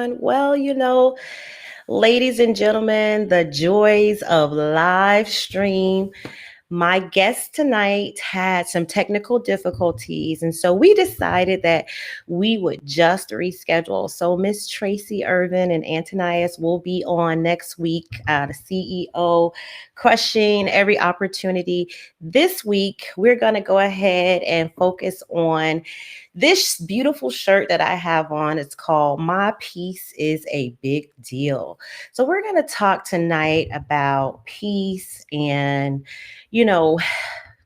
everyone. Well, ladies and gentlemen, the joys of live stream. My guest tonight had some technical difficulties, and so we decided that we would just reschedule. So Miss Tracy Irvin and Antonius will be on next week, the CEO, crushing every opportunity. This week, we're going to go ahead and focus on this beautiful shirt that I have on. It's called My Peace is a Big Deal. So we're going to talk tonight about peace and you know,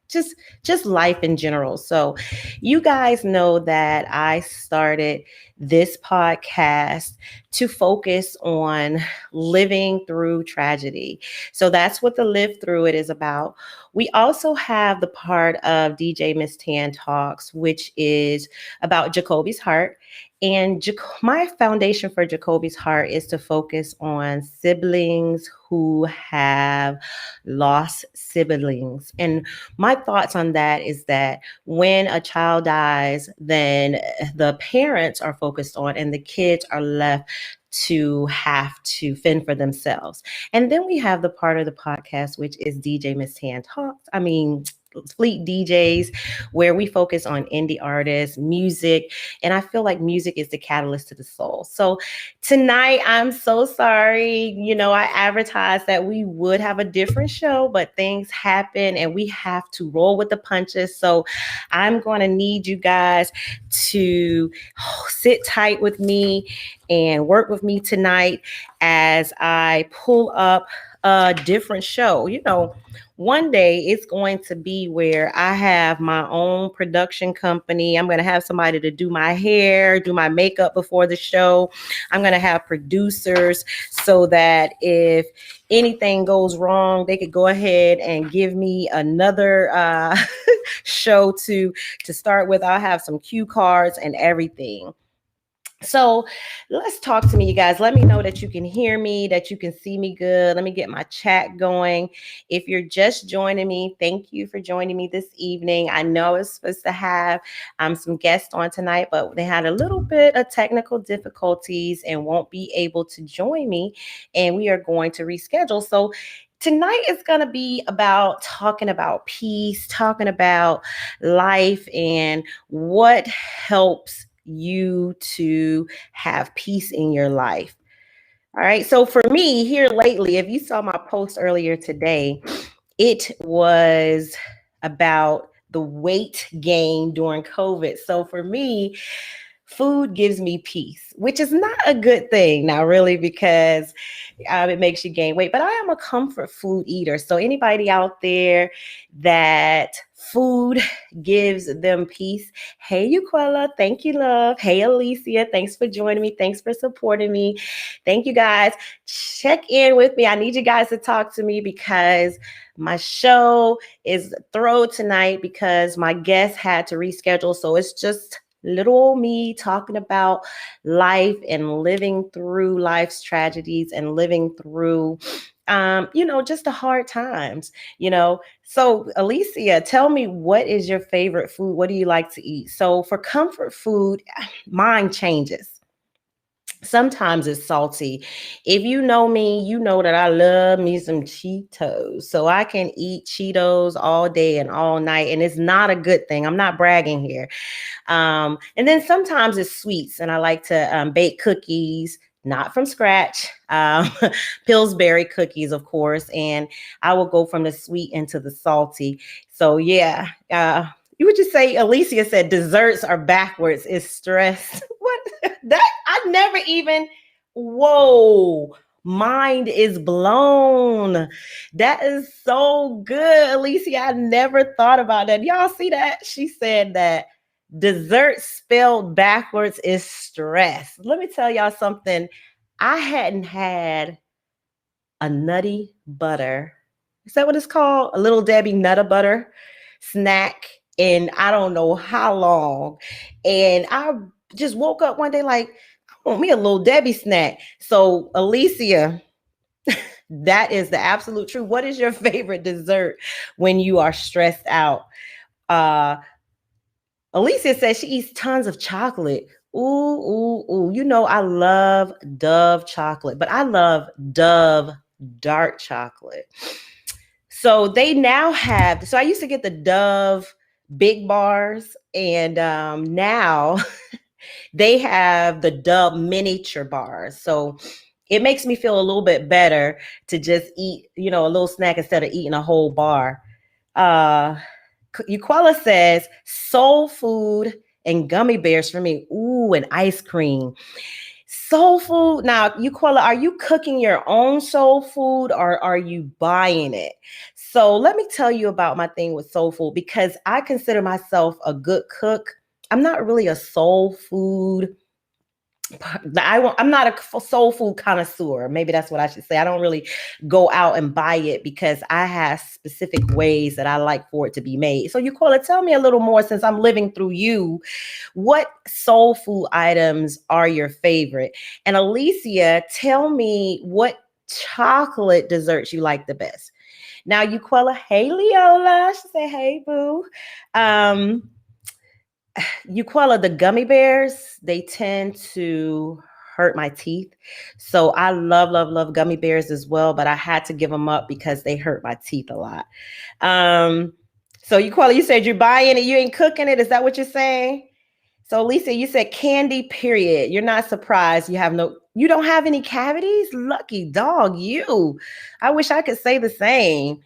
just life in general. So you guys know that I started this podcast to focus on living through tragedy. So that's what the Live Through It is about. We also have the part of DJ Miss Tan Talks, which is about Jacoby's Heart. And my foundation for Jacoby's Heart is to focus on siblings who have lost siblings. And my thoughts on that is that when a child dies, then the parents are focused on and the kids are left to have to fend for themselves. And then we have the part of the podcast, which is DJ Miss Tan Talks. Fleet DJs, where we focus on indie artists, music, and I feel like music is the catalyst to the soul. So tonight, I'm so sorry. I advertised that we would have a different show, but things happen and we have to roll with the punches. So I'm going to need you guys to sit tight with me and work with me tonight as I pull up a different show. One day it's going to be where I have my own production company. I'm going to have somebody to do my hair, do my makeup before the show. I'm going to have producers so that if anything goes wrong, they could go ahead and give me another show to start with. I'll have some cue cards and everything. So let's talk to me, you guys. Let me know that you can hear me, that you can see me good. Let me get my chat going. If you're just joining me, thank you for joining me this evening. I know I was supposed to have some guests on tonight, but they had a little bit of technical difficulties and won't be able to join me. And we are going to reschedule. So tonight is going to be about talking about peace, talking about life and what helps you to have peace in your life. All right. So for me here lately, if you saw my post earlier today, it was about the weight gain during COVID. So for me, food gives me peace, which is not a good thing now, really, because it makes you gain weight. But I am a comfort food eater. So anybody out there that food gives them peace, hey, Uquella, thank you, love. Hey, Alicia, thanks for joining me. Thanks for supporting me. Thank you, guys. Check in with me. I need you guys to talk to me because my show is thrown tonight because my guest had to reschedule. So it's just little old me talking about life and living through life's tragedies and living through, just the hard times, So Alicia, tell me, what is your favorite food? What do you like to eat? So for comfort food, mine changes. Sometimes it's salty. If you know me, you know that I love me some Cheetos. So I can eat Cheetos all day and all night. And it's not a good thing. I'm not bragging here. And then sometimes it's sweets. And I like to bake cookies, not from scratch. Pillsbury cookies, of course. And I will go from the sweet into the salty. So yeah. You would just say, Alicia said, desserts are backwards. It's stress. What? That I never even, whoa, mind is blown. That is so good, Alicia. I never thought about that. Y'all see that? She said that dessert spelled backwards is stress. Let me tell y'all something. I hadn't had a nutty butter. Is that what it's called? A Little Debbie Nutter Butter snack in I don't know how long. And I just woke up one day like, I want me a Little Debbie snack. So Alicia, that is the absolute truth. What is your favorite dessert when you are stressed out? Alicia says she eats tons of chocolate. Ooh, ooh, ooh. You know, I love Dove chocolate, but I love Dove dark chocolate. So they now have, so I used to get the Dove big bars, and now they have the Dove miniature bars. So it makes me feel a little bit better to just eat, you know, a little snack instead of eating a whole bar. Uh, Euquella says soul food and gummy bears for me. Ooh, and ice cream. Soul food. Now, Euquella, are you cooking your own soul food or are you buying it? So let me tell you about my thing with soul food because I consider myself a good cook. I'm not really a soul food. I'm not a soul food connoisseur. Maybe that's what I should say. I don't really go out and buy it because I have specific ways that I like for it to be made. So, Euquella, tell me a little more since I'm living through you. What soul food items are your favorite? And Alicia, tell me what chocolate desserts you like the best. Now, Euquella, hey Leola. She said, hey, boo. Um, Euquella, the gummy bears, they tend to hurt my teeth. So I love, love, love gummy bears as well, but I had to give them up because they hurt my teeth a lot. Um, so Euquella, you said you're buying it, you ain't cooking it. Is that what you're saying? So Lisa, you said candy, period. You're not surprised you don't have any cavities? Lucky dog, you. I wish I could say the same.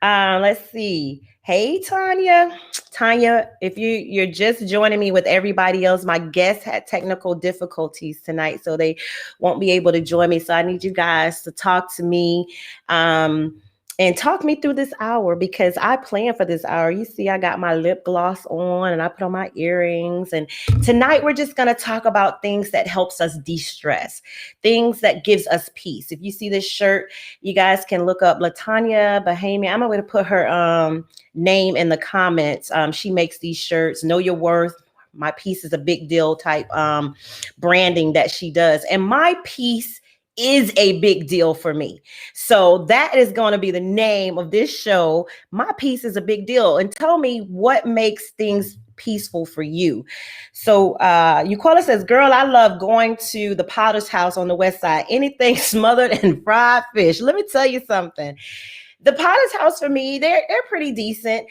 Let's see. Hey, Tanya. Tanya, if you're just joining me with everybody else, my guests had technical difficulties tonight, so they won't be able to join me. So I need you guys to talk to me. And talk me through this hour because I planned for this hour. You see, I got my lip gloss on and I put on my earrings. And tonight we're just going to talk about things that helps us de-stress, things that gives us peace. If you see this shirt, you guys can look up Latanya Bahamian. I'm going to put her name in the comments. She makes these shirts, Know Your Worth. My piece is a big deal type branding that she does. And my piece is a big deal for me. So that is going to be the name of this show. My piece is a big deal. And tell me what makes things peaceful for you. So Euquella says, girl, I love going to the Potter's house on the west side. Anything smothered in fried fish. Let me tell you something. The Potter's house for me, they're pretty decent.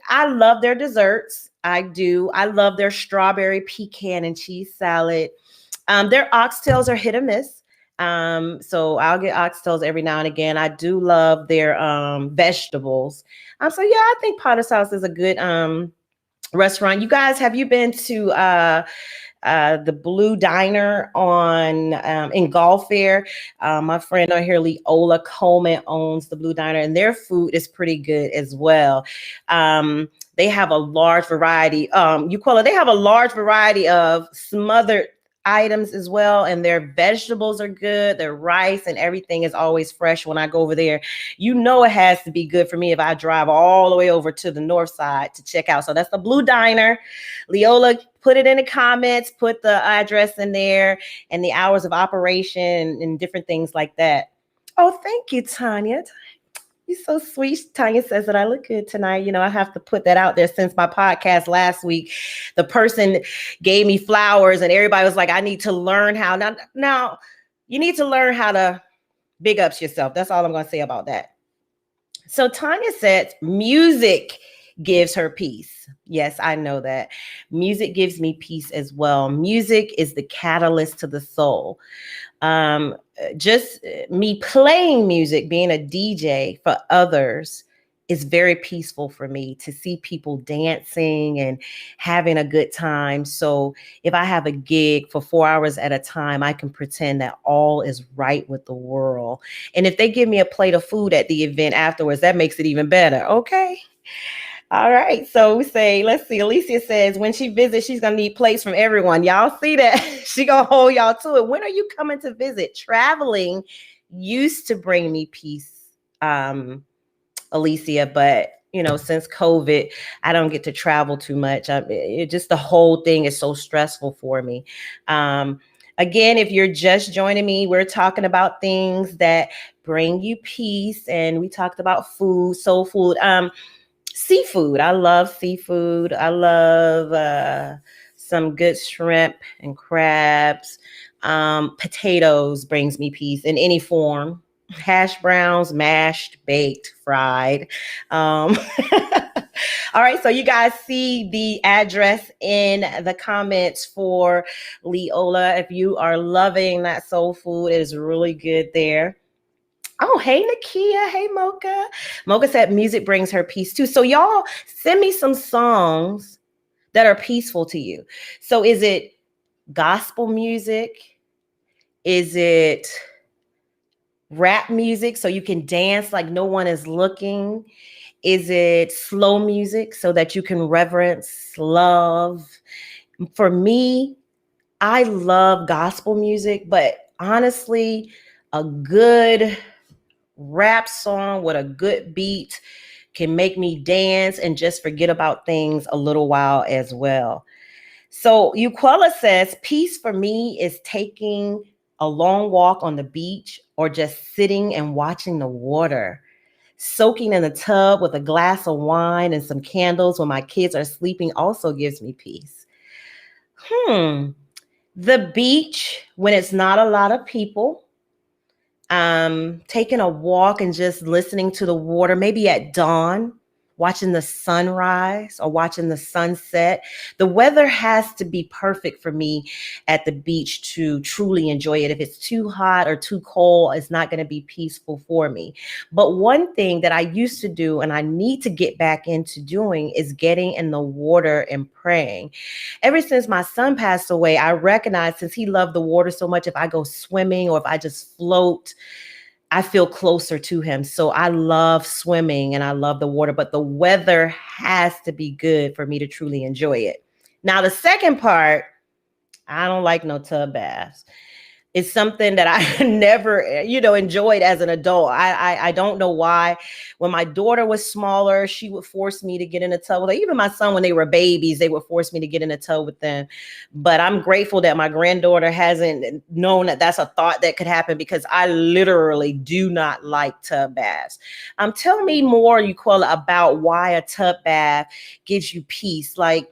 I love their desserts. I do. I love their strawberry pecan and cheese salad. Their oxtails are hit or miss. So I'll get oxtails every now and again. I do love their vegetables. So yeah, I think Potter's House is a good restaurant. You guys, have you been to the Blue Diner on in Gulf Fair? My friend on here, Leola Coleman, owns the Blue Diner, and their food is pretty good as well. They have a large variety. Euquella, they have a large variety of smothered items as well, and their vegetables are good. Their rice and everything is always fresh when I go over there. You know it has to be good for me if I drive all the way over to the north side to check out. So that's the Blue Diner. Leola, put it in the comments, put the address in there and the hours of operation and different things like that. Oh, thank you, Tanya. You're so sweet. Tanya says that I look good tonight. You know, I have to put that out there since my podcast last week. The person gave me flowers and everybody was like, I need to learn how. Now you need to learn how to big ups yourself. That's all I'm going to say about that. So Tanya said music gives her peace. Yes, I know that. Music gives me peace as well. Music is the catalyst to the soul. Just me playing music, being a DJ for others is very peaceful for me to see people dancing and having a good time. So if I have a gig for 4 hours at a time, I can pretend that all is right with the world. And if they give me a plate of food at the event afterwards, that makes it even better. Okay. All right. So we say, let's see. Alicia says when she visits, she's going to need plates from everyone. Y'all see that? She going to hold y'all to it. When are you coming to visit? Traveling used to bring me peace, Alicia, but you know, since COVID, I don't get to travel too much. Just the whole thing is so stressful for me. Again, if you're just joining me, we're talking about things that bring you peace, and we talked about food, soul food. Seafood. I love seafood. I love some good shrimp and crabs. Potatoes brings me peace in any form. Hash browns, mashed, baked, fried. Um, all right, so you guys see the address in the comments for Leola. If you are loving that soul food, it is really good there. Oh, hey, Nakia. Hey, Mocha. Mocha said music brings her peace too. So, y'all send me some songs that are peaceful to you. So, is it gospel music? Is it rap music so you can dance like no one is looking? Is it slow music so that you can reverence love? For me, I love gospel music, but honestly, a good rap song with a good beat can make me dance and just forget about things a little while as well. So Uquella says, peace for me is taking a long walk on the beach or just sitting and watching the water. Soaking in the tub with a glass of wine and some candles when my kids are sleeping also gives me peace. The beach when it's not a lot of people. Taking a walk and just listening to the water, maybe at dawn, watching the sunrise or watching the sunset. The weather has to be perfect for me at the beach to truly enjoy it. If it's too hot or too cold, it's not going to be peaceful for me. But one thing that I used to do and I need to get back into doing is getting in the water and praying. Ever since my son passed away, I recognized since he loved the water so much, if I go swimming or if I just float, I feel closer to him. So I love swimming and I love the water, but the weather has to be good for me to truly enjoy it. Now, the second part, I don't like no tub baths. It's something that I never, enjoyed as an adult. I don't know why. When my daughter was smaller, she would force me to get in a tub with her. Even my son, when they were babies, they would force me to get in a tub with them. But I'm grateful that my granddaughter hasn't known that that's a thought that could happen because I literally do not like tub baths. Tell me more, Uquella, about why a tub bath gives you peace. Like,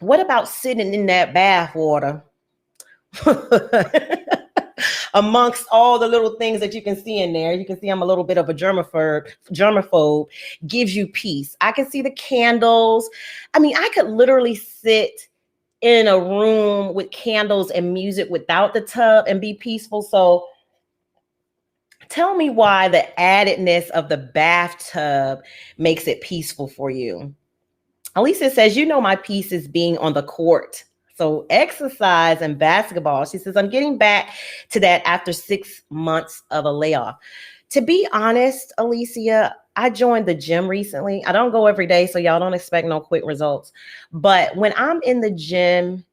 what about sitting in that bath water? Amongst all the little things that you can see in there, you can see I'm a little bit of a germaphobe, gives you peace. I can see the candles. I mean, I could literally sit in a room with candles and music without the tub and be peaceful. So tell me why the addedness of the bathtub makes it peaceful for you. Alicia says, my peace is being on the court. So exercise and basketball. She says, I'm getting back to that after 6 months of a layoff. To be honest, Alicia, I joined the gym recently. I don't go every day, so y'all don't expect no quick results. But when I'm in the gym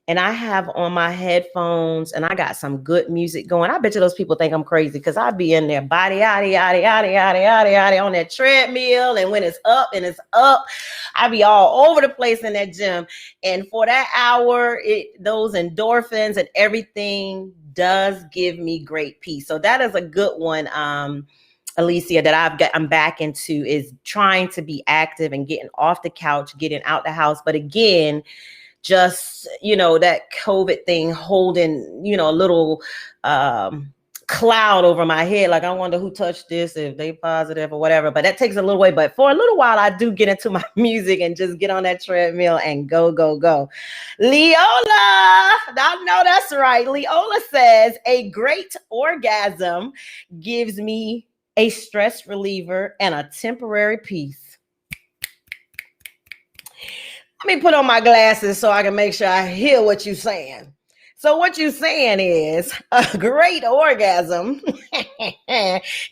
and I have on my headphones and I got some good music going, I bet you those people think I'm crazy because I be in there body, yaddy, yaddy, yaddy, yaddy, yaddy, yaddy on that treadmill. And when it's up and it's up, I be all over the place in that gym. And for that hour, those endorphins and everything does give me great peace. So that is a good one, Alicia, that I'm back into, is trying to be active and getting off the couch, getting out the house. But again, just, that COVID thing holding, a little cloud over my head. Like, I wonder who touched this, if they positive or whatever, but that takes a little way. But for a little while, I do get into my music and just get on that treadmill and go, go, go. Leola, I know that's right. Leola says, a great orgasm gives me a stress reliever and a temporary peace. Let me put on my glasses so I can make sure I hear what you're saying. So what you're saying is a great orgasm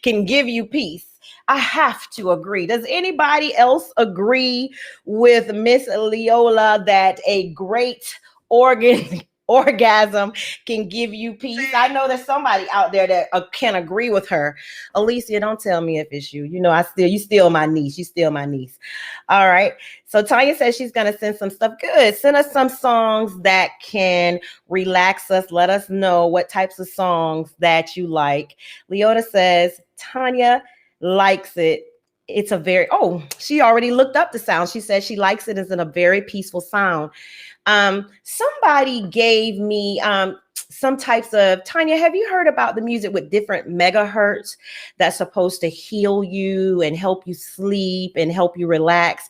can give you peace. I have to agree. Does anybody else agree with Miss Leola that a great orgasm can give you peace? I know there's somebody out there that can agree with her. Alicia, don't tell me if it's you. You still my niece. You still my niece. All right. So Tanya says she's going to send some stuff. Good. Send us some songs that can relax us. Let us know what types of songs that you like. Leota says Tanya likes it it's a very, oh, she already looked up the sound. She said she likes it as in a very peaceful sound. Somebody gave me some types of, Tanya, have you heard about the music with different megahertz that's supposed to heal you and help you sleep and help you relax?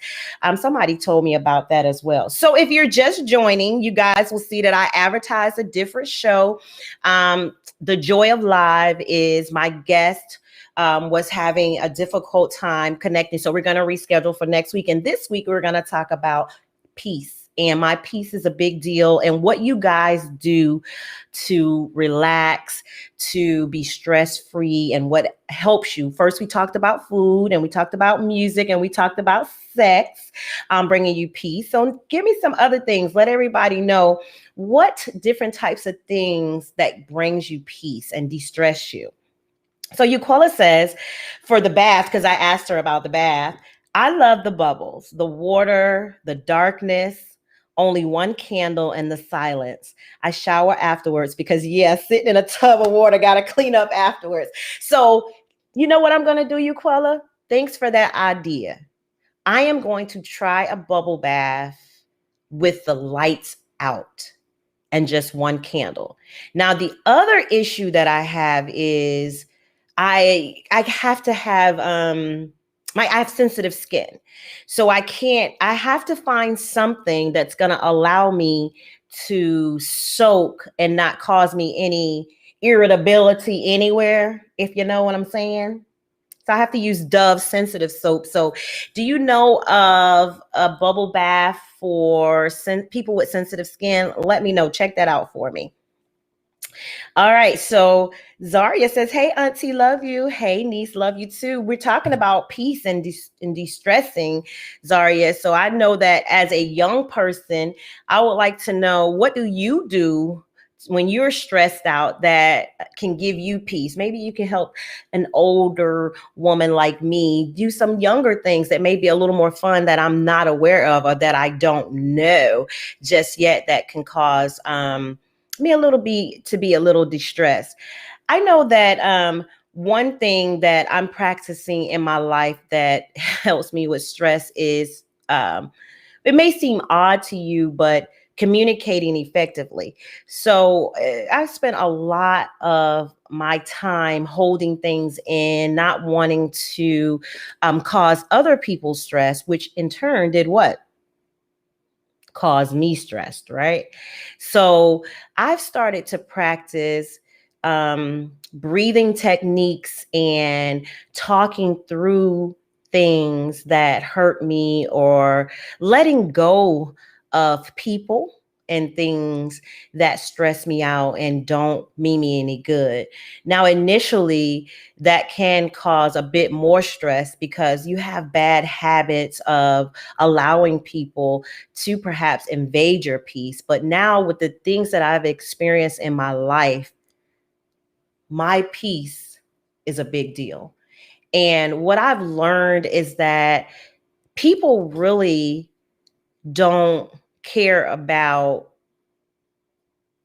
Somebody told me about that as well. So if you're just joining, you guys will see that I advertised a different show. The Joy of Live is my guest was having a difficult time connecting. So we're going to reschedule for next week. And this week, we're going to talk about peace. And my peace is a big deal. And what you guys do to relax, to be stress-free, and what helps you. First, we talked about food, and we talked about music, and we talked about sex, bringing you peace. So give me some other things. Let everybody know what different types of things that brings you peace and de-stress you. So Euquella says, for the bath, because I asked her about the bath, I love the bubbles, the water, the darkness, only one candle, and the silence. I shower afterwards because, yeah, sitting in a tub of water, got to clean up afterwards. So you know what I'm going to do, Euquella? Thanks for that idea. I am going to try a bubble bath with the lights out and just one candle. Now, the other issue that I have is I have to have I have sensitive skin. So I have to find something that's going to allow me to soak and not cause me any irritability anywhere, if you know what I'm saying. So I have to use Dove sensitive soap. So do you know of a bubble bath for people with sensitive skin? Let me know. Check that out for me. All right. So Zaria says, hey, auntie, love you. Hey, niece, love you too. We're talking about peace and de-stressing, Zaria. So I know that as a young person, I would like to know, what do you do when you're stressed out that can give you peace? Maybe you can help an older woman like me do some younger things that may be a little more fun that I'm not aware of or that I don't know just yet that can cause me to be a little distressed. I know that one thing that I'm practicing in my life that helps me with stress is it may seem odd to you, but communicating effectively. So I spent a lot of my time holding things in, not wanting to cause other people stress, which in turn did what? Cause me stressed, right? So I've started to practice breathing techniques and talking through things that hurt me, or letting go of people and things that stress me out and don't mean me any good. Now, initially, that can cause a bit more stress because you have bad habits of allowing people to perhaps invade your peace. But now, with the things that I've experienced in my life, my peace is a big deal. And what I've learned is that people really don't care about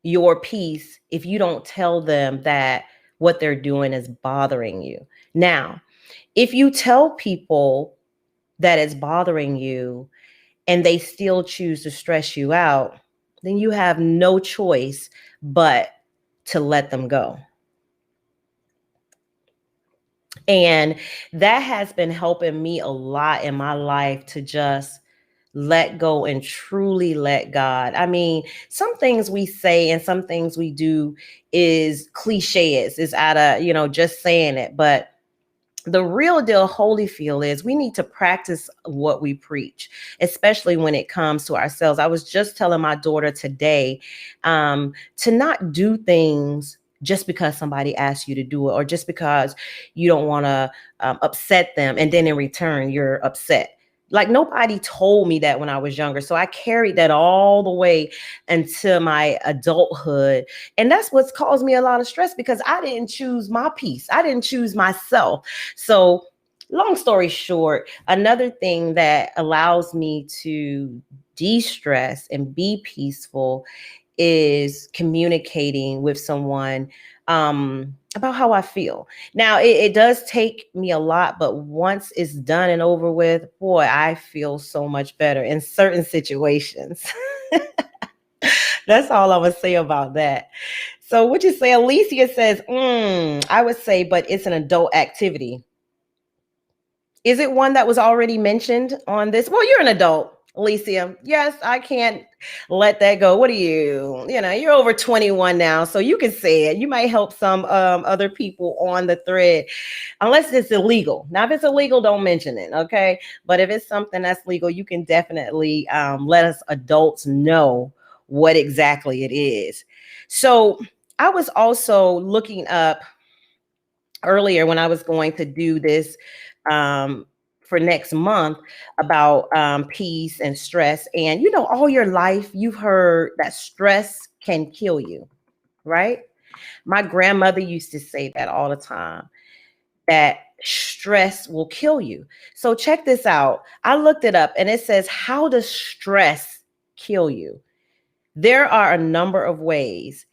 your peace if you don't tell them that what they're doing is bothering you. Now, if you tell people that it's bothering you and they still choose to stress you out, then you have no choice but to let them go. And that has been helping me a lot in my life to just let go and truly let God. I mean, some things we say and some things we do is cliches, is out of, just saying it. But the real deal Holyfield is we need to practice what we preach, especially when it comes to ourselves. I was just telling my daughter today to not do things just because somebody asks you to do it, or just because you don't want to upset them, and then in return you're upset. Like, nobody told me that when I was younger. So I carried that all the way into my adulthood. And that's what's caused me a lot of stress, because I didn't choose my peace. I didn't choose myself. So long story short, another thing that allows me to de-stress and be peaceful is communicating with someone about how I feel. Now, it does take me a lot, but once it's done and over with, boy, I feel so much better in certain situations. That's all I'm gonna say about that. So, what you say? Alicia says, I would say, but it's an adult activity. Is it one that was already mentioned on this? Well, you're an adult, Alicia. Yes, I can't let that go. What are you? You're over 21 now, so you can say it. You might help some other people on the thread, unless it's illegal. Now, if it's illegal, don't mention it, okay? But if it's something that's legal, you can definitely let us adults know what exactly it is. So I was also looking up earlier when I was going to do this for next month about peace and stress. And all your life you've heard that stress can kill you, right? My grandmother used to say that all the time, that stress will kill you. So check this out. I looked it up and it says, how does stress kill you? There are a number of ways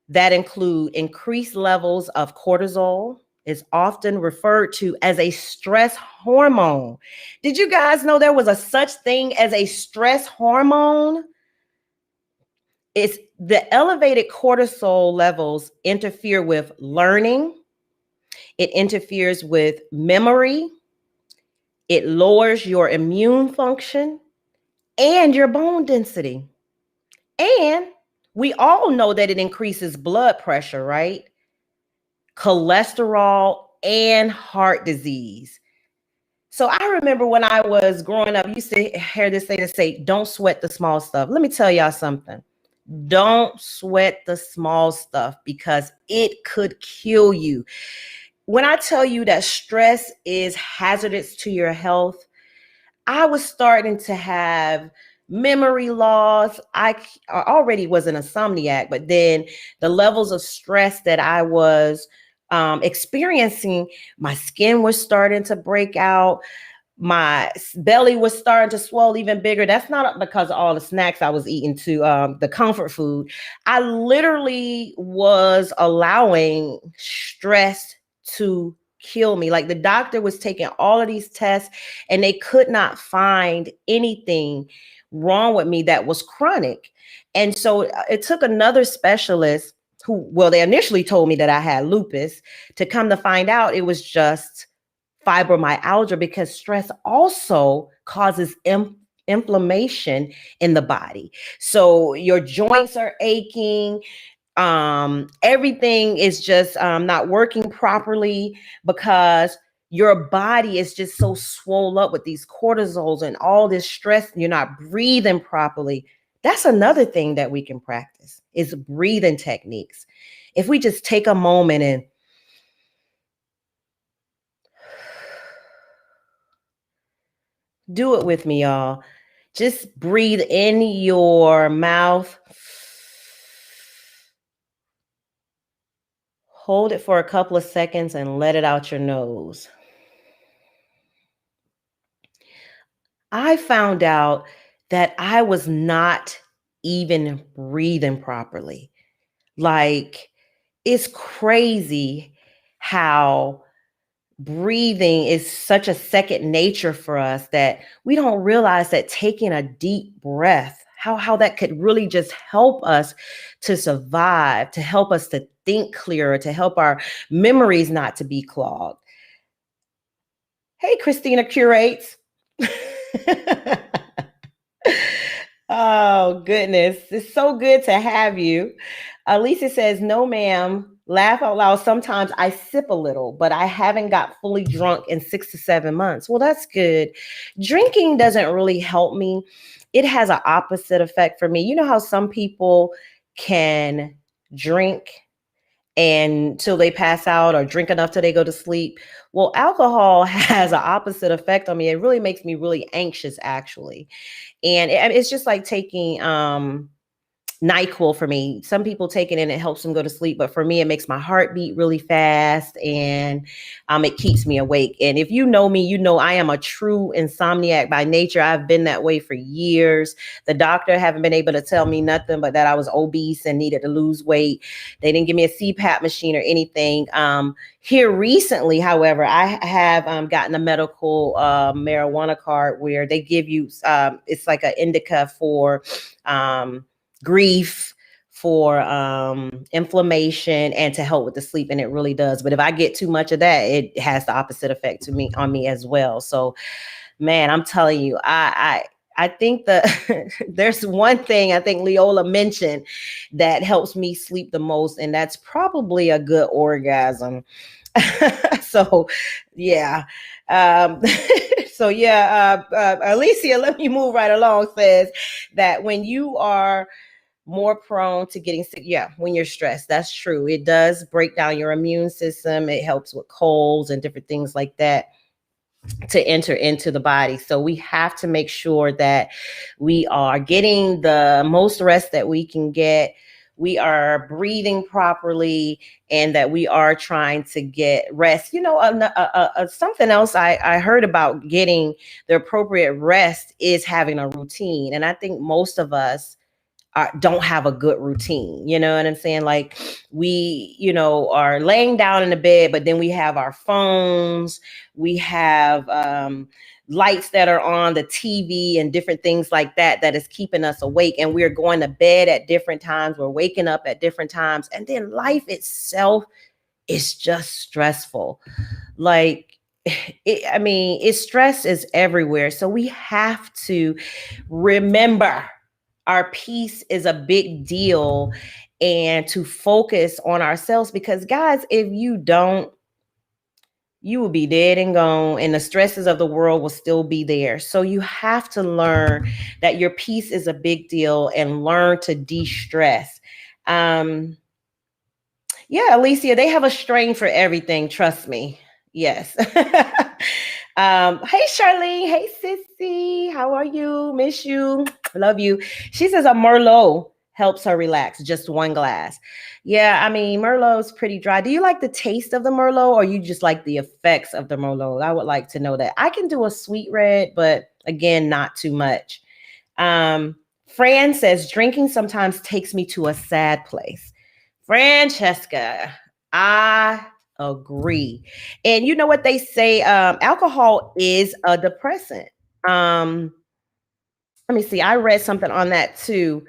that include increased levels of cortisol, is often referred to as a stress hormone. Did you guys know there was a such thing as a stress hormone? It's the elevated cortisol levels interfere with learning. It interferes with memory. It lowers your immune function and your bone density. And we all know that it increases blood pressure, right? Cholesterol, and heart disease. So I remember when I was growing up, you used to hear this thing to say, don't sweat the small stuff. Let me tell y'all something. Don't sweat the small stuff because it could kill you. When I tell you that stress is hazardous to your health, I was starting to have memory loss. I already was an insomniac, but then the levels of stress that I was experiencing, my skin was starting to break out. My belly was starting to swell even bigger. That's not because of all the snacks I was eating to the comfort food. I literally was allowing stress to kill me. Like the doctor was taking all of these tests and they could not find anything wrong with me that was chronic. And so it took another specialist they initially told me that I had lupus, to come to find out it was just fibromyalgia, because stress also causes inflammation in the body. So your joints are aching, everything is just not working properly because your body is just so swollen up with these cortisols and all this stress. You're not breathing properly. That's another thing that we can practice, is breathing techniques. If we just take a moment and do it with me, y'all. Just breathe in your mouth. Hold it for a couple of seconds and let it out your nose. I found out that I was not even breathing properly. Like, it's crazy how breathing is such a second nature for us that we don't realize that taking a deep breath, how that could really just help us to survive, to help us to think clearer, to help our memories not to be clogged. Hey, Christina Curates. Oh, goodness. It's so good to have you. Lisa says, no, ma'am. Laugh out loud. Sometimes I sip a little, but I haven't got fully drunk in 6 to 7 months. Well, that's good. Drinking doesn't really help me. It has an opposite effect for me. You know how some people can drink and till they pass out, or drink enough till they go to sleep? Well, alcohol has an opposite effect on me. It really makes me really anxious, actually. And it's just like taking NyQuil for me. Some people take it and it helps them go to sleep, but for me, it makes my heart beat really fast, and it keeps me awake. And if you know me, you know I am a true insomniac by nature. I've been that way for years. The doctor haven't been able to tell me nothing but that I was obese and needed to lose weight. They didn't give me a CPAP machine or anything. Here recently, however, I have gotten a medical marijuana card where they give you, it's like an indica for grief, for inflammation, and to help with the sleep, and it really does. But if I get too much of that, it has the opposite effect on me as well. So man, I'm telling you, I think there's one thing I think Leola mentioned that helps me sleep the most, and that's probably a good orgasm. So yeah. So yeah, Alicia, let me move right along, says that when you are more prone to getting sick. Yeah, when you're stressed. That's true. It does break down your immune system. It helps with colds and different things like that to enter into the body. So we have to make sure that we are getting the most rest that we can get. We are breathing properly, and that we are trying to get rest. You know, something else I heard about getting the appropriate rest is having a routine. And I think most of us don't have a good routine. You know what I'm saying? Like we, are laying down in the bed, but then we have our phones, we have lights that are on the TV and different things like that, that is keeping us awake. And we're going to bed at different times. We're waking up at different times. And then life itself is just stressful. Like, stress is everywhere. So we have to remember our peace is a big deal, and to focus on ourselves, because guys, if you don't, you will be dead and gone, and the stresses of the world will still be there. So you have to learn that your peace is a big deal and learn to de-stress. Yeah, Alicia, they have a strain for everything. Trust me. Yes. Hey, Charlene. Hey, Sissy. How are you? Miss you. Love you. She says a Merlot helps her relax. Just one glass. Yeah, Merlot's pretty dry. Do you like the taste of the Merlot, or you just like the effects of the Merlot? I would like to know that. I can do a sweet red, but again, not too much. Fran says drinking sometimes takes me to a sad place. Francesca, I agree. And you know what they say? Alcohol is a depressant. Let me see. I read something on that too,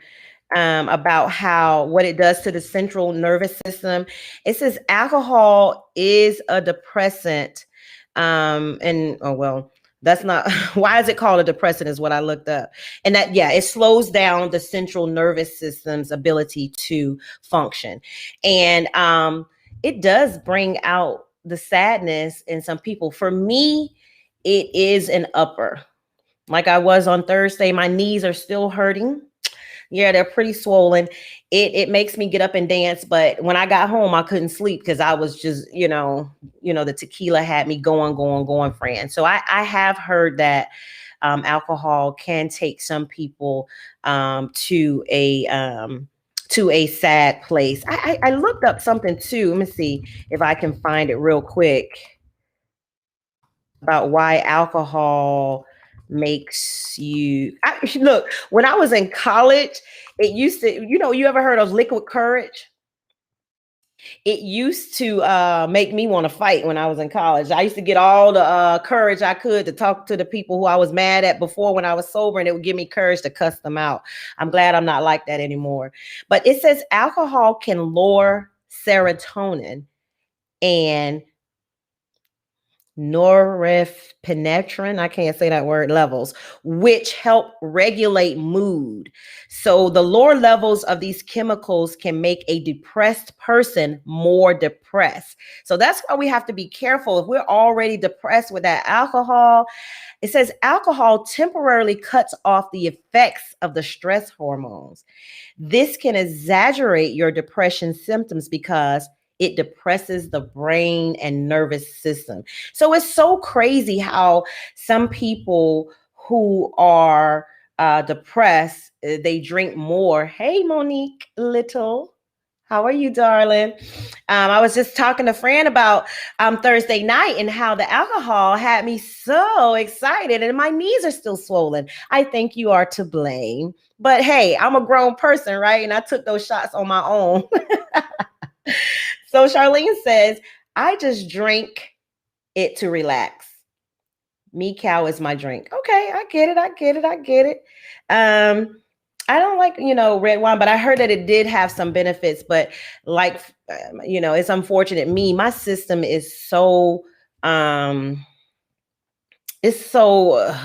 about what it does to the central nervous system. It says alcohol is a depressant. And oh well, that's not why is it called a depressant is what I looked up. And that, yeah, it slows down the central nervous system's ability to function. And it does bring out the sadness in some people. For me, it is an upper. Like I was on Thursday, my knees are still hurting. Yeah, they're pretty swollen. It makes me get up and dance, but when I got home, I couldn't sleep because I was just, the tequila had me going, friend. So I have heard that alcohol can take some people to a sad place. I looked up something too. Let me see if I can find it real quick about why alcohol makes you look. When I was in college, it used to, you ever heard of liquid courage? It used to make me want to fight when I was in college. I used to get all the courage I could to talk to the people who I was mad at before when I was sober, and it would give me courage to cuss them out. I'm glad I'm not like that anymore. But it says alcohol can lower serotonin and norepinephrine, I can't say that word, levels, which help regulate mood. So the lower levels of these chemicals can make a depressed person more depressed. So that's why we have to be careful. If we're already depressed with that alcohol, it says alcohol temporarily cuts off the effects of the stress hormones. This can exaggerate your depression symptoms because it depresses the brain and nervous system. So it's so crazy how some people who are depressed, they drink more. Hey, Monique Little. How are you, darling? I was just talking to Fran about Thursday night and how the alcohol had me so excited and my knees are still swollen. I think you are to blame. But hey, I'm a grown person, right? And I took those shots on my own. So Charlene says, I just drink it to relax. Me cow is my drink. Okay, I get it. I get it. I get it. I don't like, red wine, but I heard that it did have some benefits. But like, it's unfortunate. My system is so, I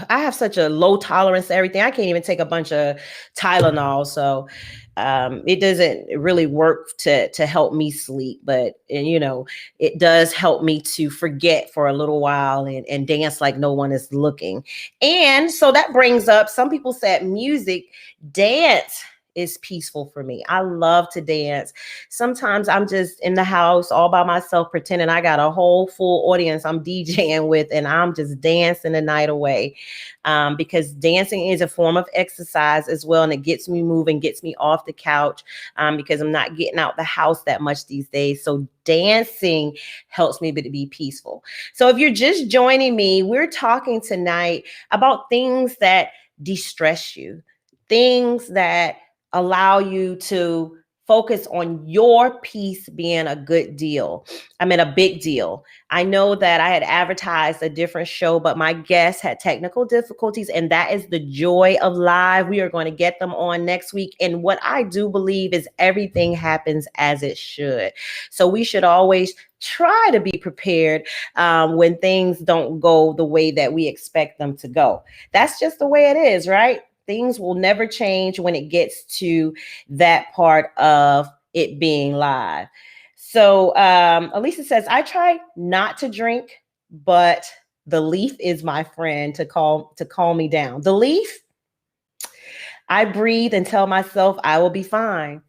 have such a low tolerance to everything. I can't even take a bunch of Tylenol. So it doesn't really work to help me sleep, but it does help me to forget for a little while and dance like no one is looking. And so that brings up, some people said music, dance is peaceful for me. I love to dance. Sometimes I'm just in the house all by myself, pretending I got a whole full audience I'm DJing with, and I'm just dancing the night away. Because dancing is a form of exercise as well, and it gets me moving, gets me off the couch, because I'm not getting out the house that much these days. So dancing helps me to be peaceful. So if you're just joining me, we're talking tonight about things that de-stress you, things that allow you to focus on your piece being a good deal. I mean, a big deal. I know that I had advertised a different show, but my guest had technical difficulties, and that is the joy of live. We are going to get them on next week. And what I do believe is everything happens as it should. So we should always try to be prepared when things don't go the way that we expect them to go. That's just the way it is, right? Things will never change when it gets to that part of it being live. So Elisa says, I try not to drink, but the leaf is my friend to calm me down. The leaf, I breathe and tell myself I will be fine.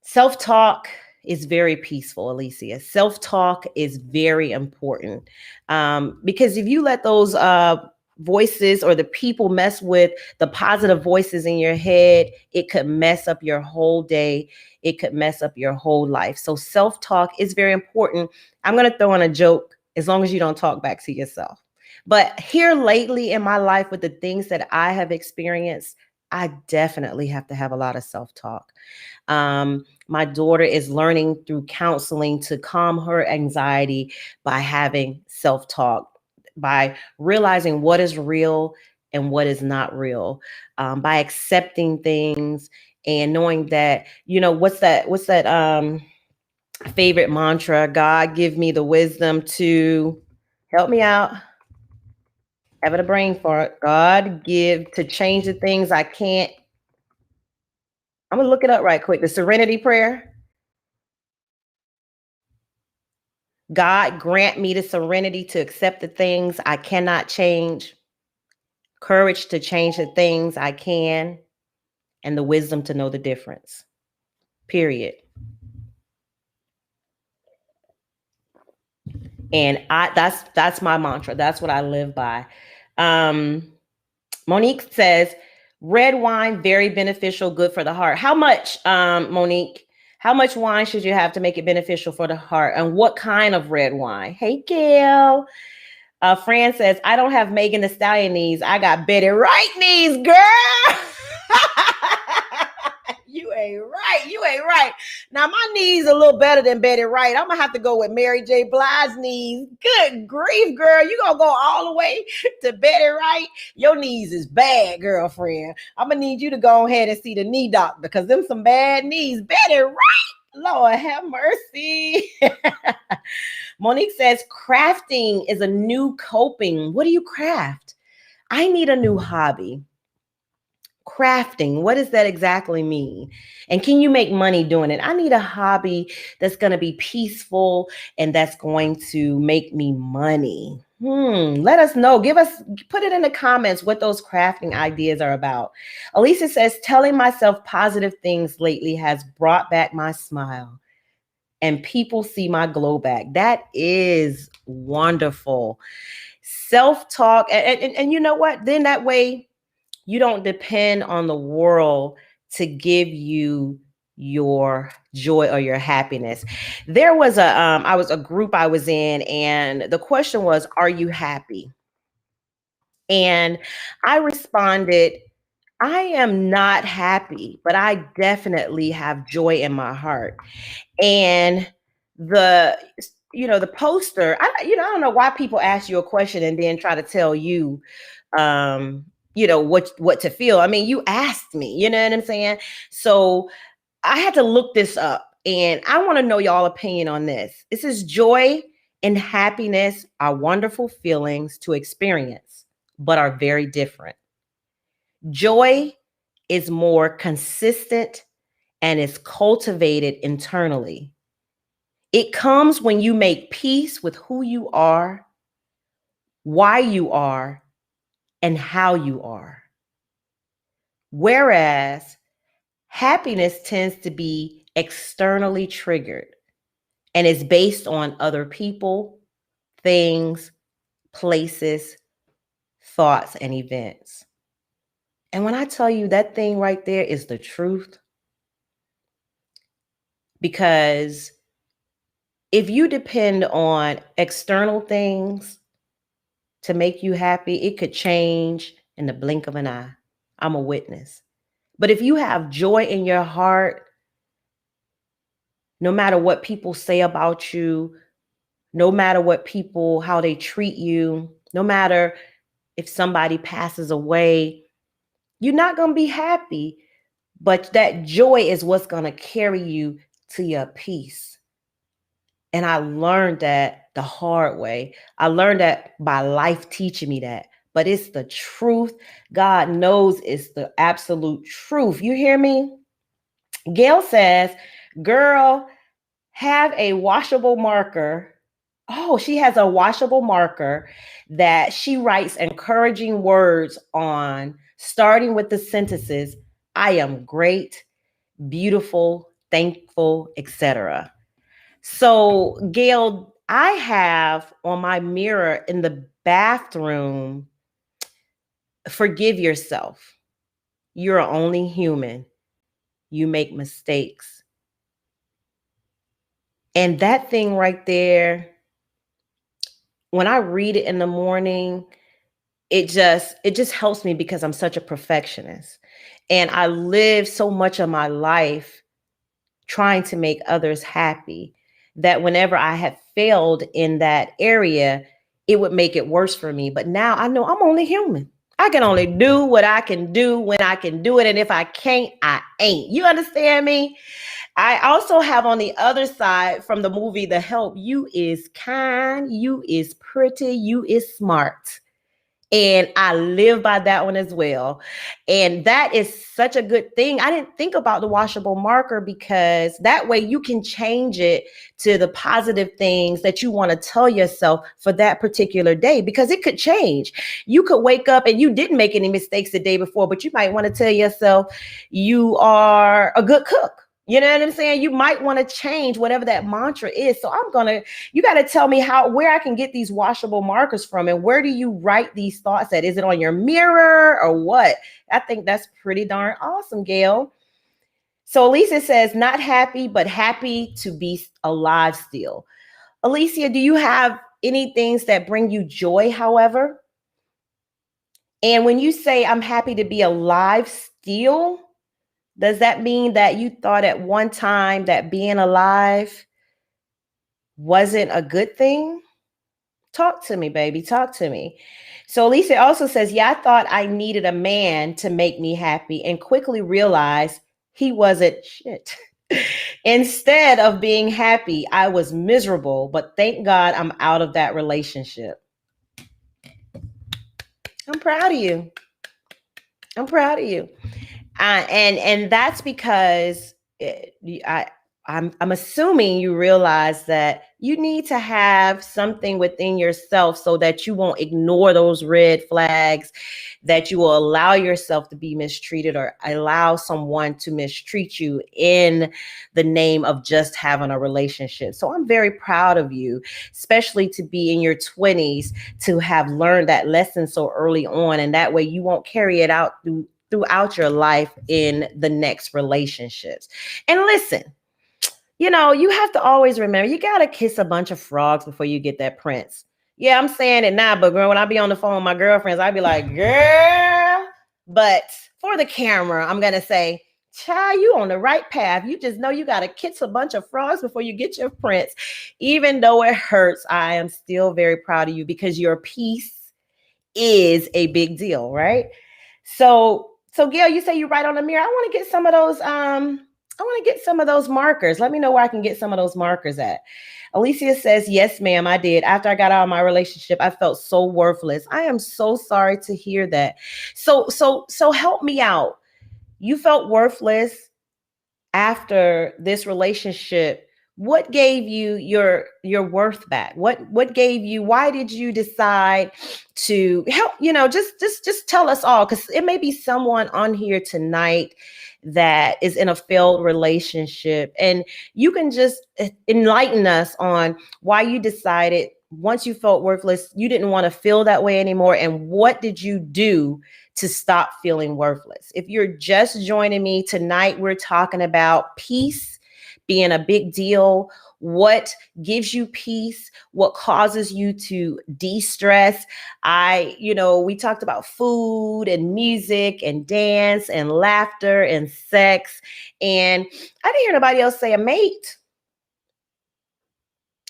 Self-talk is very peaceful, Alicia. Self-talk is very important, because if you let those voices or the people mess with the positive voices in your head, it could mess up your whole day. It could mess up your whole life. So self-talk is very important. I'm going to throw in a joke, as long as you don't talk back to yourself. But here lately in my life, with the things that I have experienced, I definitely have to have a lot of self-talk. My daughter is learning through counseling to calm her anxiety by having self-talk, by realizing what is real and what is not real, by accepting things and knowing that, what's that favorite mantra? God, give me the wisdom to help me out. Having a brain fart. God, give to change the things I can't. I'm gonna look it up right quick. The Serenity Prayer. God, grant me the serenity to accept the things I cannot change, courage to change the things I can, and the wisdom to know the difference. Period. And that's my mantra. That's what I live by. Monique says, red wine, very beneficial, good for the heart. How much, Monique? How much wine should you have to make it beneficial for the heart? And what kind of red wine? Hey, Gail. Fran says, I don't have Megan Thee Stallion knees. I got Betty Wright knees, girl. You ain't right. You ain't right. Now, my knees a little better than Betty Wright. I'm going to have to go with Mary J. Blige's knees. Good grief, girl. You going to go all the way to Betty Wright? Your knees is bad, girlfriend. I'm going to need you to go ahead and see the knee doctor, because them some bad knees. Betty Wright. Lord have mercy. Monique says, crafting is a new coping. What do you craft? I need a new hobby. Crafting, what does that exactly mean? And can you make money doing it? I need a hobby that's going to be peaceful and that's going to make me money. Let us know. Put it in the comments what those crafting ideas are about. Elisa says, telling myself positive things lately has brought back my smile, and people see my glow back. That is wonderful. Self-talk. And you know what? Then that way, You don't depend on the world to give you your joy or your happiness. There was a group I was in, and the question was, are you happy? And I responded, I am not happy, but I definitely have joy in my heart. And the the poster, I don't know why people ask you a question and then try to tell you what to feel. I mean, you asked me, you know what I'm saying? So I had to look this up, and I want to know y'all opinion on this. This is joy and happiness are wonderful feelings to experience, but are very different. Joy is more consistent and is cultivated internally. It comes when you make peace with who you are, why you are, and how you are. Whereas happiness tends to be externally triggered and is based on other people, things, places, thoughts, and events. And when I tell you that thing right there is the truth, because if you depend on external things to make you happy, it could change in the blink of an eye. I'm a witness. But if you have joy in your heart, no matter what people say about you, no matter what people, how they treat you, no matter if somebody passes away, you're not going to be happy. But that joy is what's going to carry you to your peace. And I learned that the hard way. I learned that by life teaching me that. But it's the truth. God knows it's the absolute truth. You hear me? Gail says, girl, have a washable marker. Oh, she has a washable marker that she writes encouraging words on, starting with the sentences, I am great, beautiful, thankful, etc. So, Gail, I have on my mirror in the bathroom, forgive yourself. You're only human. You make mistakes. And that thing right there, when I read it in the morning, it just helps me because I'm such a perfectionist. And I live so much of my life trying to make others happy that whenever I have failed in that area, it would make it worse for me. But now I know I'm only human. I can only do what I can do when I can do it. And if I can't, I ain't. You understand me? I also have on the other side from the movie The Help, you is kind, you is pretty, you is smart. And I live by that one as well. And that is such a good thing. I didn't think about the washable marker because that way you can change it to the positive things that you want to tell yourself for that particular day, because it could change. You could wake up and you didn't make any mistakes the day before, but you might want to tell yourself you are a good cook. You know what I'm saying? You might want to change whatever that mantra is. So you got to tell me where I can get these washable markers from, and where do you write these thoughts at? Is it on your mirror or what? I think that's pretty darn awesome, Gail. So Alicia says, not happy, but happy to be alive still. Alicia, do you have any things that bring you joy, however? And when you say I'm happy to be alive still, does that mean that you thought at one time that being alive wasn't a good thing? Talk to me, baby. Talk to me. So Lisa also says, yeah, I thought I needed a man to make me happy and quickly realized he wasn't shit. Instead of being happy, I was miserable, but thank God I'm out of that relationship. I'm proud of you. I'm proud of you. And that's because I I'm assuming you realize that you need to have something within yourself so that you won't ignore those red flags, that you will allow yourself to be mistreated or allow someone to mistreat you in the name of just having a relationship. So I'm very proud of you, especially to be in your 20s, to have learned that lesson so early on. And that way you won't carry it out throughout your life in the next relationships. And listen, you have to always remember, you got to kiss a bunch of frogs before you get that prince. Yeah, I'm saying it now, but girl, when I be on the phone with my girlfriends, I be like, girl, but for the camera, I'm going to say, child, you on the right path. You just know you got to kiss a bunch of frogs before you get your prince. Even though it hurts, I am still very proud of you because your peace is a big deal, right? So Gail, you say you write on the mirror. I want to get some of those. I want to get some of those markers. Let me know where I can get some of those markers at. Alicia says, yes, ma'am, I did. After I got out of my relationship, I felt so worthless. I am so sorry to hear that. So help me out. You felt worthless after this relationship. What gave you your worth back? What gave you, why did you decide to help, just tell us all, because it may be someone on here tonight that is in a failed relationship, and you can just enlighten us on why you decided once you felt worthless, you didn't want to feel that way anymore, and what did you do to stop feeling worthless. If you're just joining me tonight, we're talking about peace being a big deal. What gives you peace? What causes you to de-stress? We talked about food and music and dance and laughter and sex. And I didn't hear nobody else say a mate.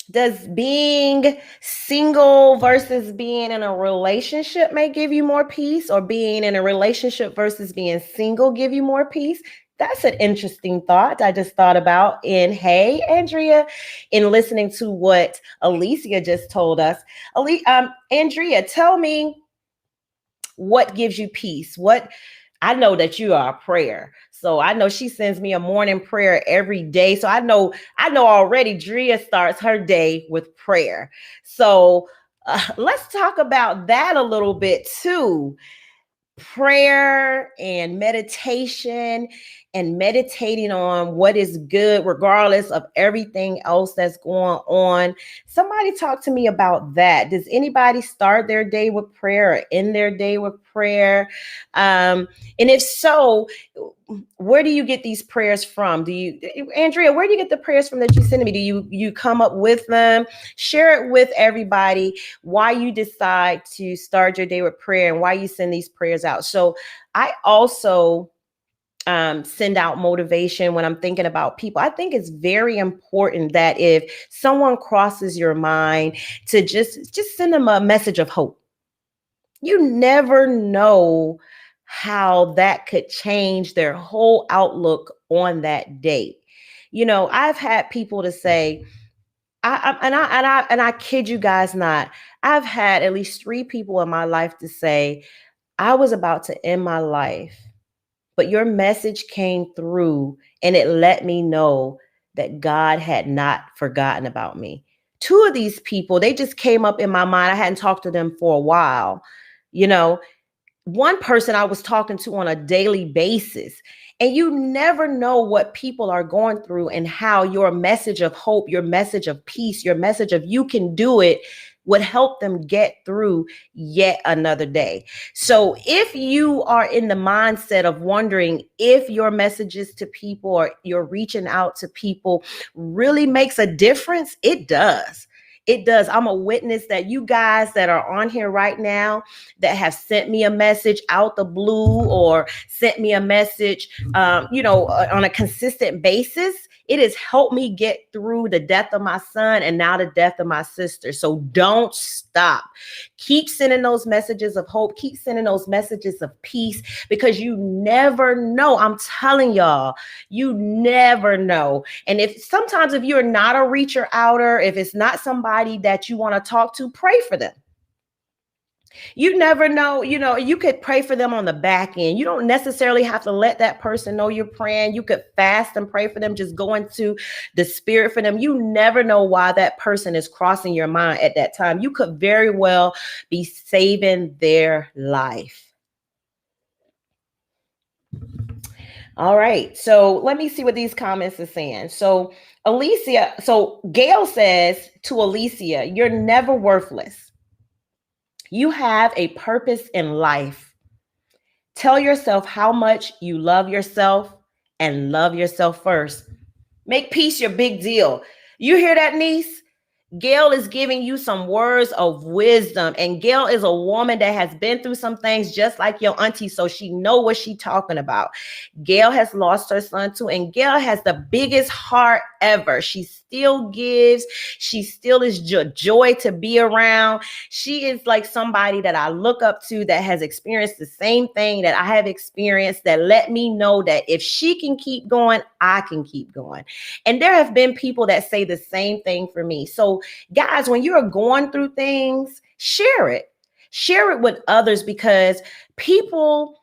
Does being single versus being in a relationship may give you more peace, or being in a relationship versus being single give you more peace? That's an interesting thought I just thought about. And hey, Andrea, in listening to what Alicia just told us, Andrea, tell me what gives you peace. I know that you are a prayer. So I know she sends me a morning prayer every day. So I know already Drea starts her day with prayer. So let's talk about that a little bit too. Prayer and meditation and meditating on what is good, regardless of everything else that's going on. Somebody talk to me about that. Does anybody start their day with prayer or end their day with prayer? And if so, where do you get these prayers from? Andrea, where do you get the prayers from that you send me? Do you come up with them? Share it with everybody why you decide to start your day with prayer and why you send these prayers out. So I also send out motivation when I'm thinking about people. I think it's very important that if someone crosses your mind, to just send them a message of hope. You never know how that could change their whole outlook on that date. I've had people to say, I kid you guys not, I've had at least 3 people in my life to say, I was about to end my life, but your message came through and it let me know that God had not forgotten about me. 2 of these people, they just came up in my mind. I hadn't talked to them for a while. One person I was talking to on a daily basis. And you never know what people are going through and how your message of hope, your message of peace, your message of you can do it would help them get through yet another day. So if you are in the mindset of wondering if your messages to people or you're reaching out to people really makes a difference, it does. It does. I'm a witness that you guys that are on here right now that have sent me a message out the blue or sent me a message, on a consistent basis, it has helped me get through the death of my son and now the death of my sister. So don't stop. Keep sending those messages of hope. Keep sending those messages of peace, because you never know. I'm telling y'all, you never know. And if you're not a reacher outer, if it's not somebody that you want to talk to, pray for them. You never know, you could pray for them on the back end. You don't necessarily have to let that person know you're praying. You could fast and pray for them, just go into the spirit for them. You never know why that person is crossing your mind at that time. You could very well be saving their life. All right. So let me see what these comments are saying. So Gail says to Alicia, you're never worthless. You have a purpose in life. Tell yourself how much you love yourself and love yourself first. Make peace your big deal. You hear that, niece? Gail is giving you some words of wisdom, and Gail is a woman that has been through some things just like your auntie, so she know what she talking about. Gail has lost her son too, and Gail has the biggest heart ever. She still gives. She still is joy to be around. She is like somebody that I look up to that has experienced the same thing that I have experienced, that let me know that if she can keep going, I can keep going. And there have been people that say the same thing for me. So guys, when you're going through things, share it. Share it with others, because people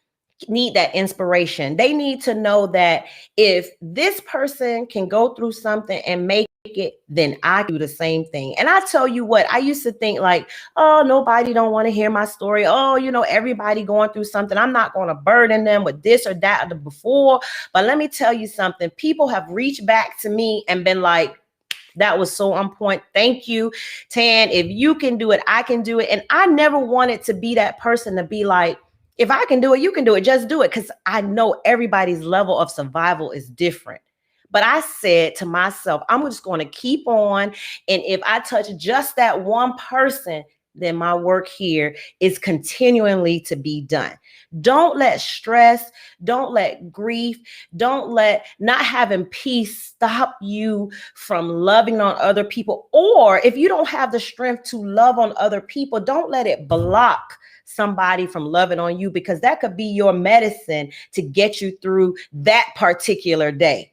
need that inspiration. They need to know that if this person can go through something and make it, then I do the same thing. And I tell you what, I used to think like, oh, nobody don't want to hear my story. Oh, everybody going through something. I'm not going to burden them with this or that or the before. But let me tell you something. People have reached back to me and been like, that was so on point. Thank you, Tan. If you can do it, I can do it. And I never wanted to be that person to be like, if I can do it, you can do it. Just do it. Because I know everybody's level of survival is different. But I said to myself, I'm just going to keep on. And if I touch just that one person, then my work here is continually to be done. Don't let stress, don't let grief, don't let not having peace stop you from loving on other people. Or if you don't have the strength to love on other people, don't let it block somebody from loving on you, because that could be your medicine to get you through that particular day.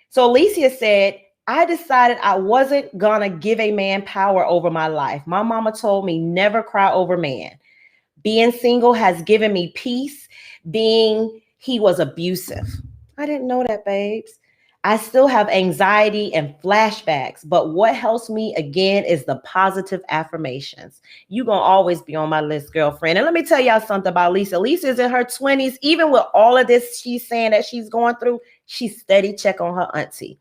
So Alicia said, I decided I wasn't gonna give a man power over my life. My mama told me never cry over man. Being single has given me peace. He was abusive. I didn't know that, babes. I still have anxiety and flashbacks, but what helps me again is the positive affirmations. You're going to always be on my list, girlfriend. And let me tell y'all something about Lisa. Lisa's in her 20s. Even with all of this she's saying that she's going through, she's steady check on her auntie.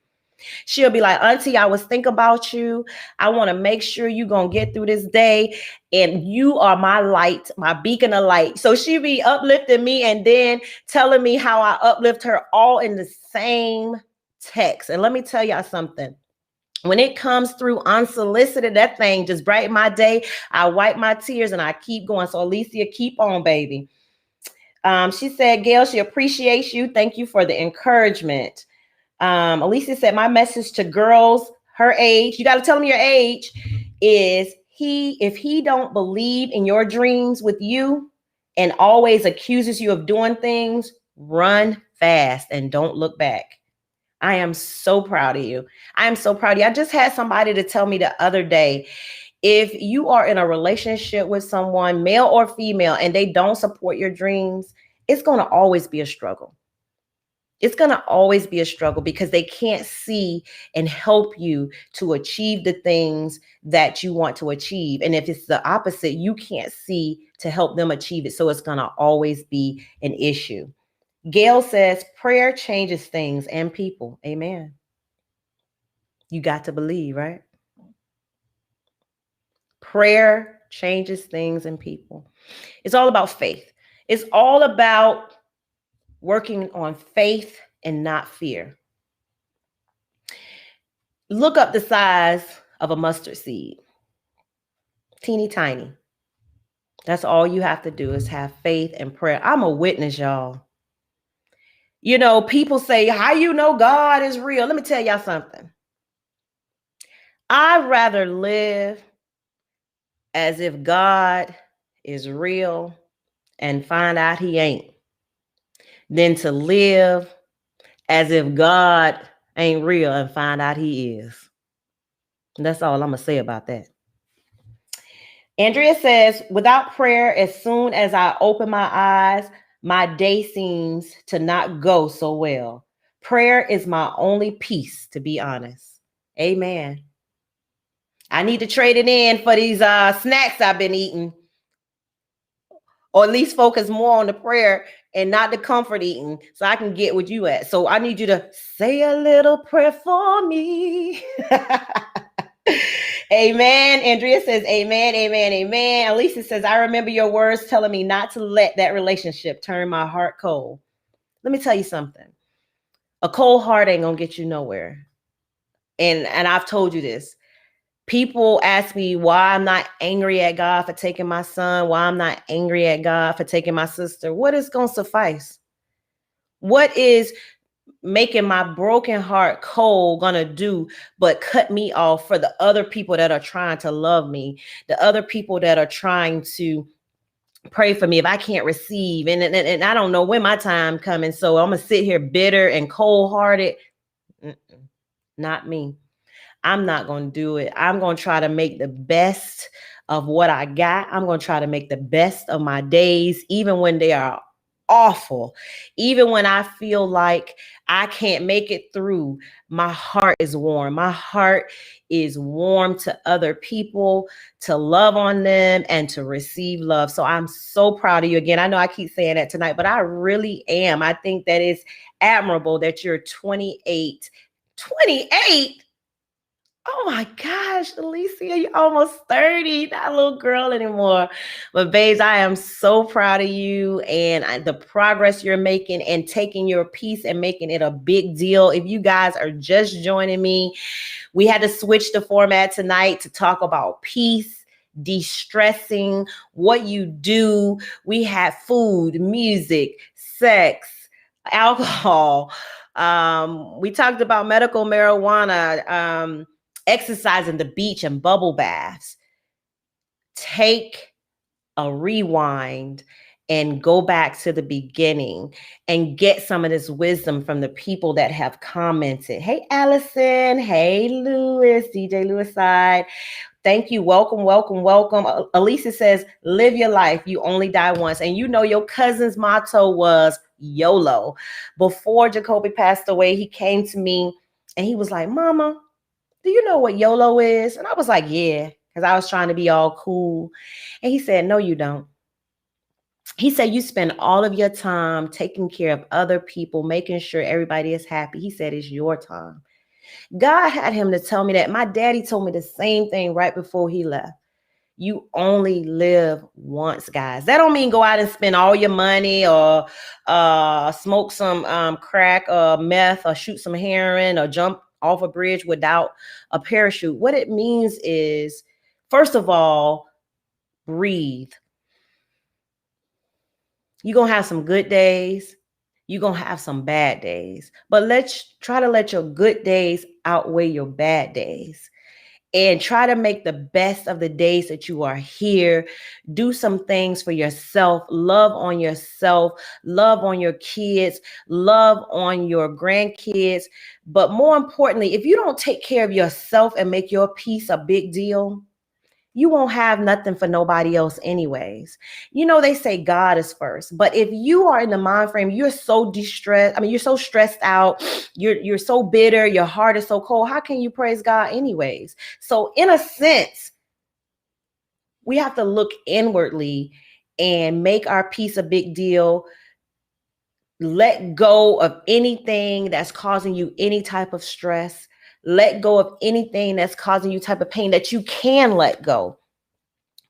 She'll be like, auntie, I was thinking about you. I want to make sure you're going to get through this day. And you are my light, my beacon of light. So she be uplifting me and then telling me how I uplift her, all in the same text. And let me tell y'all something. When it comes through unsolicited, that thing just brighten my day. I wipe my tears and I keep going. So Alicia, keep on, baby. She said, Gail, she appreciates you. Thank you for the encouragement. Alicia said, my message to girls her age, you got to tell them your age, is if he don't believe in your dreams with you and always accuses you of doing things, run fast and don't look back. I am so proud of you. I am so proud of you. I just had somebody to tell me the other day, if you are in a relationship with someone, male or female, and they don't support your dreams, it's going to always be a struggle. It's going to always be a struggle because they can't see and help you to achieve the things that you want to achieve. And if it's the opposite, you can't see to help them achieve it. So it's going to always be an issue. Gail says, prayer changes things and people. Amen. You got to believe, right? Prayer changes things and people. It's all about faith. It's all about working on faith and not fear. Look up the size of a mustard seed. Teeny tiny. That's all you have to do is have faith and prayer. I'm a witness, y'all. People say, how you know God is real? Let me tell y'all something. I'd rather live as if God is real and find out he ain't than to live as if God ain't real and find out he is. And that's all I'm going to say about that. Andrea says, without prayer, as soon as I open my eyes, my day seems to not go so well. Prayer is my only peace, to be honest. Amen. I need to trade it in for these snacks I've been eating, or at least focus more on the prayer and not the comfort eating, so I can get what you at. So I need you to say a little prayer for me. Amen. Andrea says, amen, amen, amen. Alicia says, I remember your words telling me not to let that relationship turn my heart cold. Let me tell you something. A cold heart ain't gonna get you nowhere. And I've told you this. People ask me why I'm not angry at God for taking my son, why I'm not angry at God for taking my sister. What is gonna suffice? What is making my broken heart cold gonna do but cut me off for the other people that are trying to love me, the other people that are trying to pray for me if I can't receive, and I don't know when my time coming, so I'm gonna sit here bitter and cold-hearted. Not me. I'm not going to do it. I'm going to try to make the best of what I got. I'm going to try to make the best of my days, even when they are awful. Even when I feel like I can't make it through, my heart is warm. My heart is warm to other people, to love on them and to receive love. So I'm so proud of you. Again, I know I keep saying that tonight, but I really am. I think that it's admirable that you're 28. 28? Oh my gosh, Alicia, you're almost 30, not a little girl anymore. But babes, I am so proud of you and the progress you're making and taking your piece and making it a big deal. If you guys are just joining me, we had to switch the format tonight to talk about peace, de-stressing, what you do. We had food, music, sex, alcohol. We talked about medical marijuana, exercising, the beach, and bubble baths. Take a rewind and go back to the beginning and get some of this wisdom from the people that have commented. Hey, Allison. Hey, Lewis, DJ Lewis side. Thank you. Welcome, welcome, welcome. Elisa says, live your life. You only die once. And you know your cousin's motto was YOLO. Before Jacoby passed away, he came to me and he was like, Mama, do you know what YOLO is? And I was like, yeah, because I was trying to be all cool. And he said, no, you don't. He said, you spend all of your time taking care of other people, making sure everybody is happy. He said, it's your time. God had him to tell me that. My daddy told me the same thing right before he left. You only live once, guys. That don't mean go out and spend all your money or smoke some crack or meth or shoot some heroin or jump off a bridge without a parachute. What it means is, first of all, breathe. You're going to have some good days. You're going to have some bad days. But let's try to let your good days outweigh your bad days. And try to make the best of the days that you are here. Do some things for yourself. Love on yourself. Love on your kids. Love on your grandkids. But more importantly, if you don't take care of yourself and make your peace a big deal, you won't have nothing for nobody else anyways. You know, they say God is first, but if you are in the mind frame, you're so distressed. I mean, you're so stressed out. You're so bitter. Your heart is so cold. How can you praise God anyways? So in a sense, we have to look inwardly and make our peace a big deal. Let go of anything that's causing you any type of stress. Let go of anything that's causing you type of pain that you can let go.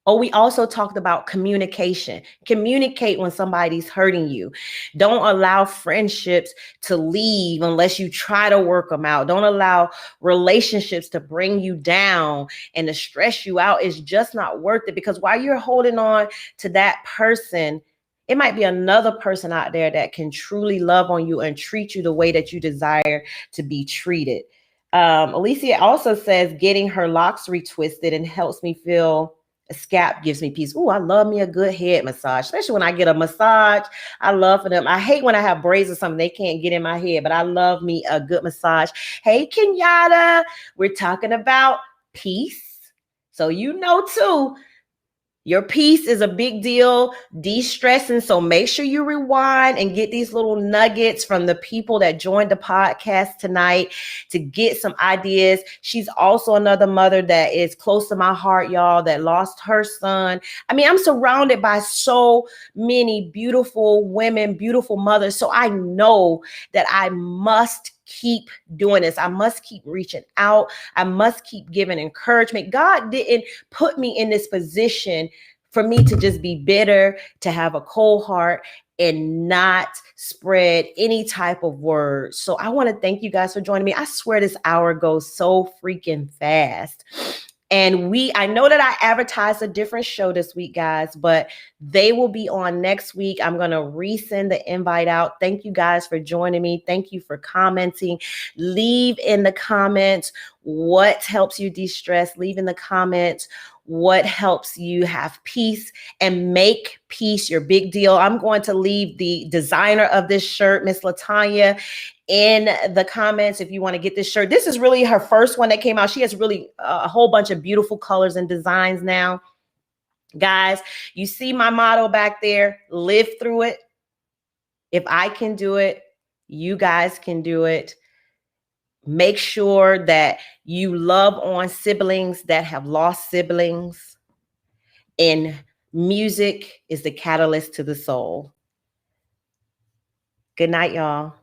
Oh, we also talked about communication. Communicate when somebody's hurting you. Don't allow friendships to leave unless you try to work them out. Don't allow relationships to bring you down and to stress you out. It's just not worth it, because while you're holding on to that person, it might be another person out there that can truly love on you and treat you the way that you desire to be treated. Alicia also says getting her locks retwisted and helps me feel. A scalp gives me peace. Oh, I love me a good head massage, especially when I get a massage. I love for them. I hate when I have braids or something they can't get in my head, but I love me a good massage. Hey, Kenyatta, we're talking about peace. So you know too, Your peace is a big deal, de-stressing. So make sure you rewind and get these little nuggets from the people that joined the podcast tonight to get some ideas. She's also another mother that is close to my heart, y'all, that lost her son. I mean, I'm surrounded by so many beautiful women, beautiful mothers. So I know that I must keep doing this. I must keep reaching out. I must keep giving encouragement. God didn't put me in this position for me to just be bitter, to have a cold heart, and not spread any type of word. So I want to thank you guys for joining me. I swear this hour goes so freaking fast. And I know that I advertised a different show this week, guys, but they will be on next week. I'm going to resend the invite out. Thank you guys for joining me. Thank you for commenting. Leave in the comments what helps you de-stress. Leave in the comments what helps you have peace, and make peace your big deal. I'm going to leave the designer of this shirt, Miss Latanya, in the comments if you want to get this shirt. This is really her first one that came out. She has really a whole bunch of beautiful colors and designs now. Guys, you see my motto back there: live through it. If I can do it, you guys can do it. Make sure that you love on siblings that have lost siblings. And music is the catalyst to the soul. Good night, y'all.